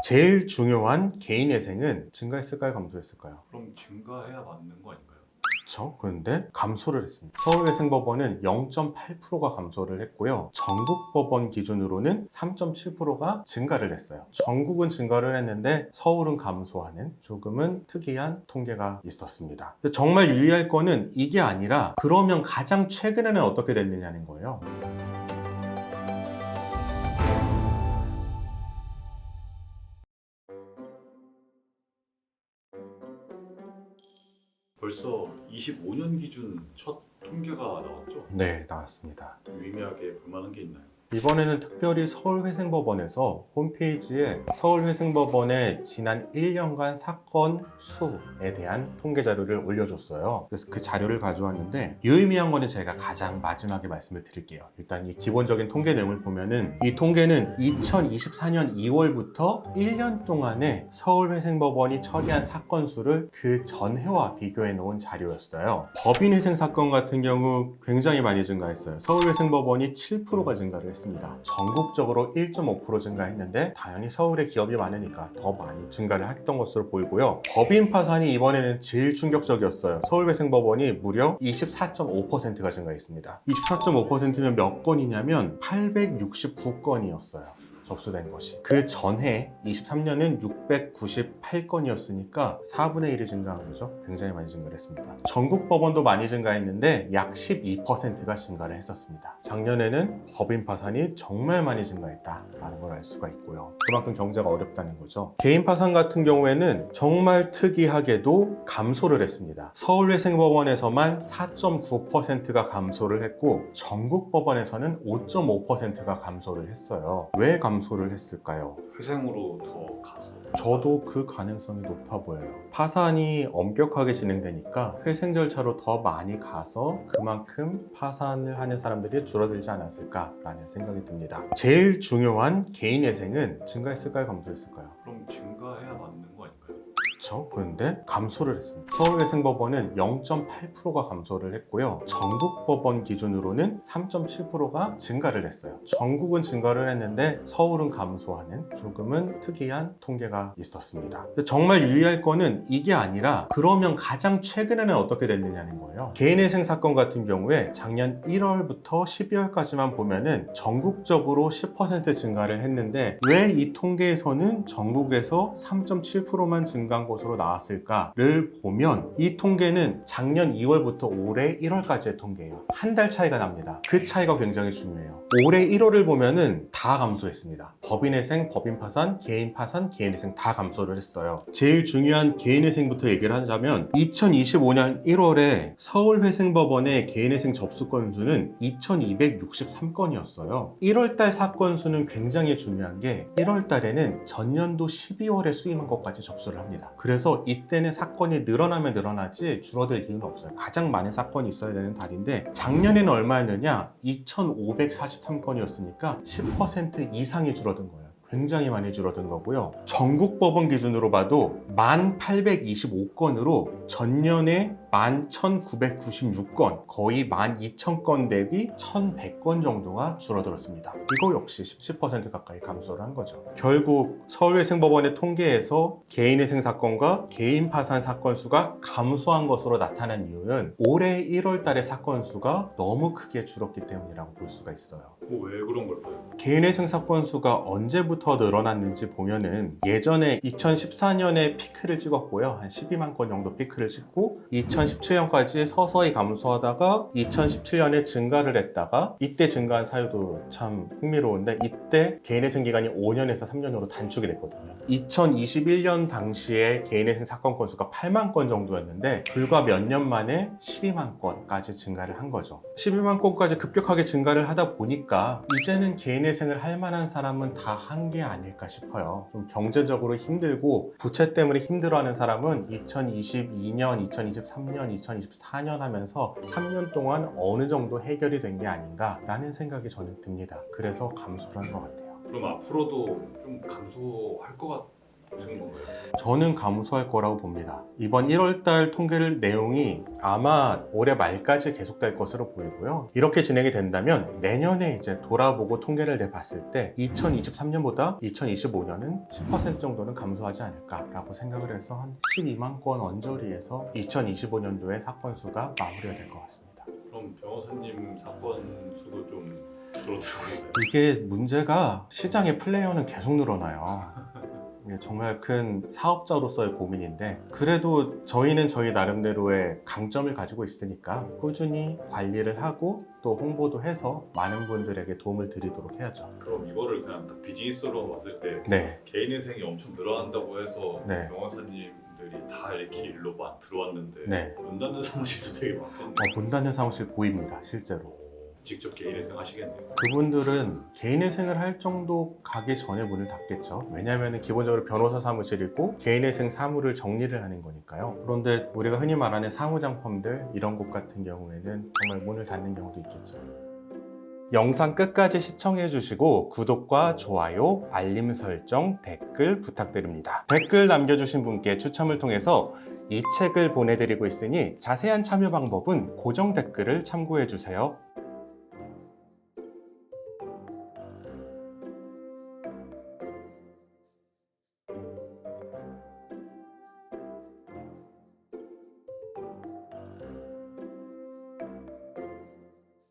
제일 중요한 개인회생은 증가했을까요? 감소했을까요? 그럼 증가해야 맞는 거 아닌가요? 그렇죠. 그런데 감소를 했습니다. 서울외생법원은 0.8%가 감소를 했고요. 전국법원 기준으로는 3.7%가 증가를 했어요. 전국은 증가를 했는데 서울은 감소하는 조금은 특이한 통계가 있었습니다. 정말 유의할 거는 이게 아니라 그러면 가장 최근에는 어떻게 됐느냐는 거예요. 벌써 25년 기준 첫 통계가 나왔죠? 네, 나왔습니다. 유의미하게 볼만한 게 있나요? 이번에는 특별히 서울회생법원에서 홈페이지에 서울회생법원의 지난 1년간 사건 수에 대한 통계 자료를 올려줬어요. 그래서 그 자료를 가져왔는데 유의미한 거는 제가 가장 마지막에 말씀을 드릴게요. 일단 이 기본적인 통계 내용을 보면은 이 통계는 2024년 2월부터 1년 동안의 서울회생법원이 처리한 사건 수를 그 전해와 비교해 놓은 자료였어요. 법인회생 사건 같은 경우 굉장히 많이 증가했어요. 서울회생법원이 7%가 증가를 했습니다. 전국적으로 1.5% 증가했는데 당연히 서울에 기업이 많으니까 더 많이 증가를 했던 것으로 보이고요. 법인 파산이 이번에는 제일 충격적이었어요. 서울회생법원이 무려 24.5%가 증가했습니다. 24.5%면 몇 건이냐면 869건이었어요. 접수된 것이. 그 전해 23년은 698건이었으니까 4분의 1이 증가한 거죠. 굉장히 많이 증가를 했습니다. 전국 법원도 많이 증가했는데 약 12%가 증가를 했었습니다. 작년에는 법인 파산이 정말 많이 증가했다라는 걸 알 수가 있고요. 그만큼 경제가 어렵다는 거죠. 개인 파산 같은 경우에는 정말 특이하게도 감소를 했습니다. 서울회생법원에서만 4.9%가 감소를 했고 전국 법원에서는 5.5%가 감소를 했어요. 왜 감소를 했을까요? 회생으로 더 가서 저도 그 가능성이 높아 보여요. 파산이 엄격하게 진행되니까 회생 절차로 더 많이 가서 그만큼 파산을 하는 사람들이 줄어들지 않았을까라는 생각이 듭니다. 제일 중요한 개인회생은 증가했을까요? 감소했을까요? 그럼 증가해야 맞는 거 아닌가요? 그렇죠. 그런데 감소를 했습니다. 서울회생법원은 0.8%가 감소를 했고요. 전국법원 기준으로는 3.7%가 증가를 했어요. 전국은 증가를 했는데 서울은 감소하는 조금은 특이한 통계가 있었습니다. 정말 유의할 거는 이게 아니라 그러면 가장 최근에는 어떻게 됐느냐는 거예요. 개인회생 사건 같은 경우에 작년 1월부터 12월까지만 보면은 전국적으로 10% 증가를 했는데 왜 이 통계에서는 전국에서 3.7%만 증가한 것으로 나왔을까를 보면 이 통계는 작년 2월부터 올해 1월까지의 통계예요. 한 달 차이가 납니다. 그 차이가 굉장히 중요해요. 올해 1월을 보면은 다 감소했습니다. 법인회생, 법인파산, 개인파산, 개인회생 다 감소를 했어요. 제일 중요한 개인회생부터 얘기를 하자면 2025년 1월에 서울회생법원의 개인회생 접수 건수는 2263건이었어요. 1월달 사건 수는 굉장히 중요한 게 1월달에는 전년도 12월에 수임한 것까지 접수를 합니다. 그래서 이때는 사건이 늘어나면 늘어나지 줄어들 이유는 없어요. 가장 많은 사건이 있어야 되는 달인데 작년에는 얼마였느냐? 2543건이었으니까 10% 이상이 줄어든 거예요. 굉장히 많이 줄어든 거고요. 전국법원 기준으로 봐도 1825건으로 전년에 11,996건, 거의 12,000건 대비 1,100건 정도가 줄어들었습니다. 이거 역시 10% 가까이 감소를 한 거죠. 결국 서울회생법원의 통계에서 개인회생 사건과 개인 파산 사건 수가 감소한 것으로 나타난 이유는 올해 1월 달의 사건 수가 너무 크게 줄었기 때문이라고 볼 수가 있어요. 왜 그런 걸까요? 개인회생 사건 수가 언제부터 늘어났는지 보면은 예전에 2014년에 피크를 찍었고요. 한 12만 건 정도 피크를 찍고 2017년까지 서서히 감소하다가 2017년에 증가를 했다가 이때 증가한 사유도 참 흥미로운데 이때 개인회생 기간이 5년에서 3년으로 단축이 됐거든요. 2021년 당시에 개인회생 사건 건수가 8만 건 정도였는데 불과 몇 년 만에 12만 건까지 증가를 한 거죠. 12만 건까지 급격하게 증가를 하다 보니까 이제는 개인회생을 할 만한 사람은 다 한 게 아닐까 싶어요. 좀 경제적으로 힘들고 부채 때문에 힘들어하는 사람은 2022년, 2023년, 2024년 하면서 3년 동안 어느 정도 해결이 된 게 아닌가라는 생각이 저는 듭니다. 그래서 감소를 한 것 같아요. 그럼 앞으로도 좀 감소할 것 무슨 건가요? 저는 감소할 거라고 봅니다. 이번 1월달 통계를 내용이 아마 올해 말까지 계속될 것으로 보이고요. 이렇게 진행이 된다면 내년에 이제 돌아보고 통계를 내봤을 때 2023년보다 2025년은 10% 정도는 감소하지 않을까라고 생각을 해서 한 12만 건 언저리에서 2025년도에 사건 수가 마무리가 될 것 같습니다. 그럼 변호사님 사건 수도 좀 줄어들고 이게 문제가 시장의 플레이어는 계속 늘어나요. 이게 정말 큰 사업자로서의 고민인데 그래도 저희는 저희 나름대로의 강점을 가지고 있으니까 꾸준히 관리를 하고 또 홍보도 해서 많은 분들에게 도움을 드리도록 해야죠. 그럼 이거를 그냥 딱 비즈니스로 봤을 때 네. 개인 회생이 엄청 늘어난다고 해서 네. 변호사님들이 다 이렇게 일로 막 들어왔는데 네. 문 닫는 사무실도 되게 많던데 문 닫는 사무실 보입니다, 실제로. 직접 개인 회생 하시겠네요. 그분들은 개인회생을 할 정도 가기 전에 문을 닫겠죠. 왜냐하면 기본적으로 변호사 사무실이고 개인회생 사무를 정리를 하는 거니까요. 그런데 우리가 흔히 말하는 사무장품들 이런 곳 같은 경우에는 정말 문을 닫는 경우도 있겠죠. 영상 끝까지 시청해 주시고 구독과 좋아요, 알림 설정, 댓글 부탁드립니다. 댓글 남겨주신 분께 추첨을 통해서 이 책을 보내드리고 있으니 자세한 참여 방법은 고정 댓글을 참고해 주세요.